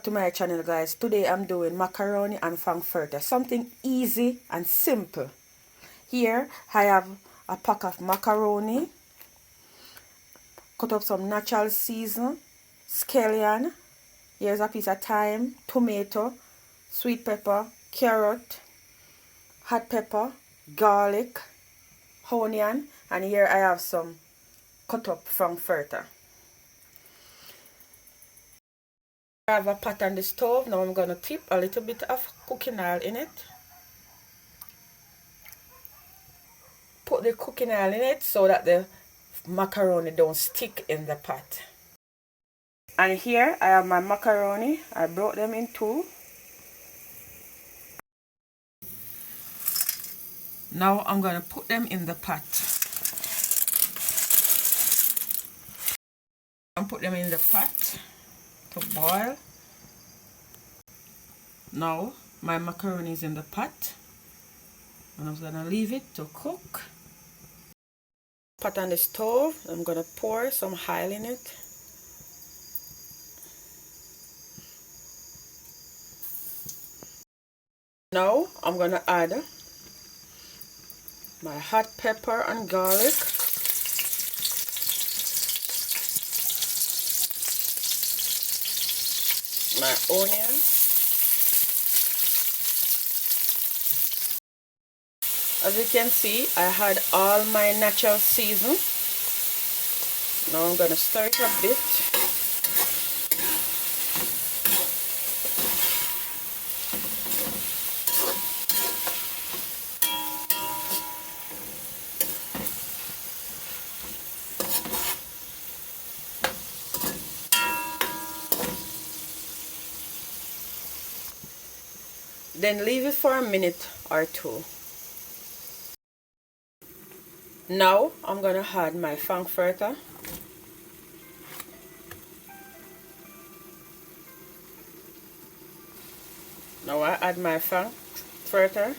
To my channel, guys. Today I'm doing macaroni and Frankfurter, something easy and simple. Here I have a pack of macaroni, cut up some natural season, scallion, here's a piece of thyme, tomato, sweet pepper, carrot, hot pepper, garlic, onion, and here I have some cut up Frankfurter. I have a pot on the stove. Now I'm going to tip a little bit of cooking oil in it. Put the cooking oil in it so that the macaroni don't stick in the pot. And here I have my macaroni. I broke them in two. Now I'm going to put them in the pot. And put them in the pot to boil. Now my macaroni is in the pot. And I'm going to leave it to cook. Pot on the stove. I'm going to pour some oil in it. Now I'm going to add my hot pepper and garlic. My onion. As you can see, I had all my natural season. Now I'm going to stir it a bit. Then leave it for a minute or two. Now I'm going to add my Frankfurter. Now I add my Frankfurter.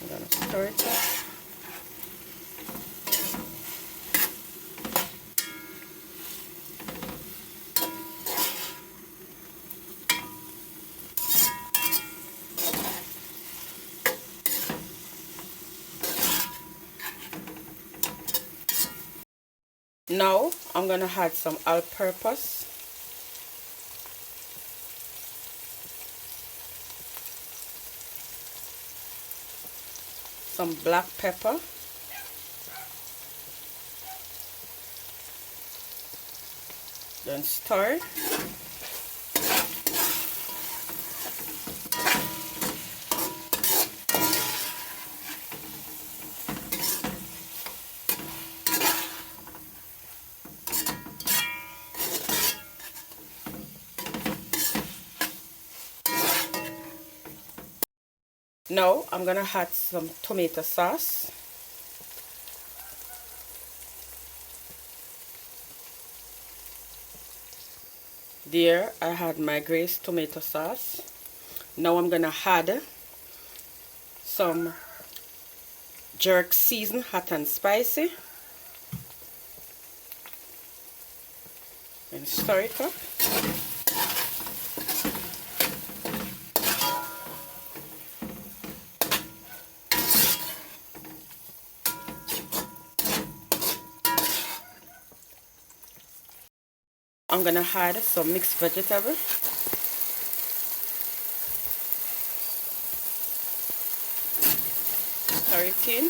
I'm going to stir it up. Now I'm going to add some all-purpose. Some black pepper. Then stir. Now I'm going to add some tomato sauce. There I had my grease tomato sauce. Now I'm going to add some jerk season hot and spicy. And stir it up. I'm going to add some mixed vegetable. Stir it in.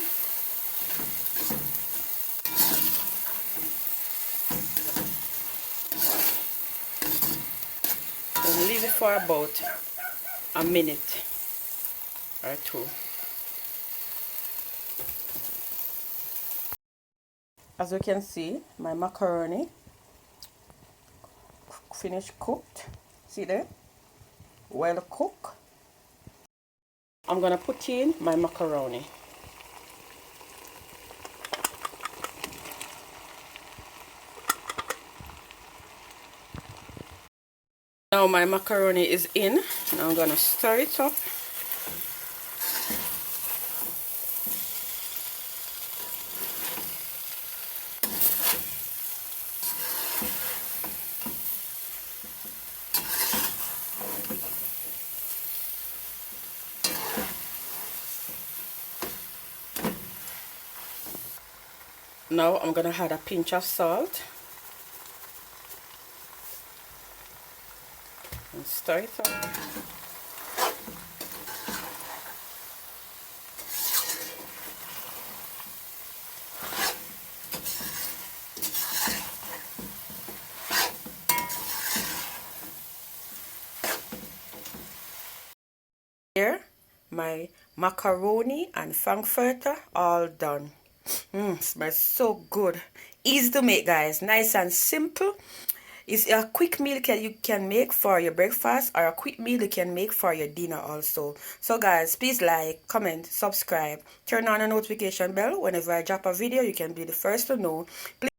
And leave it for about a minute or two. As you can see, my macaroni finished cooked. See there? Well cooked. I'm gonna put in my macaroni. Now my macaroni is in. Now I'm gonna stir it up. Now I'm gonna add a pinch of salt and stir it up. Here, my macaroni and Frankfurter all done. Smells so good. Easy to make, guys. Nice and simple. It's a quick meal you can make for your breakfast, or a quick meal you can make for your dinner also. So guys, please like, comment, subscribe, turn on the notification bell. Whenever I drop a video, you can be the first to know. Please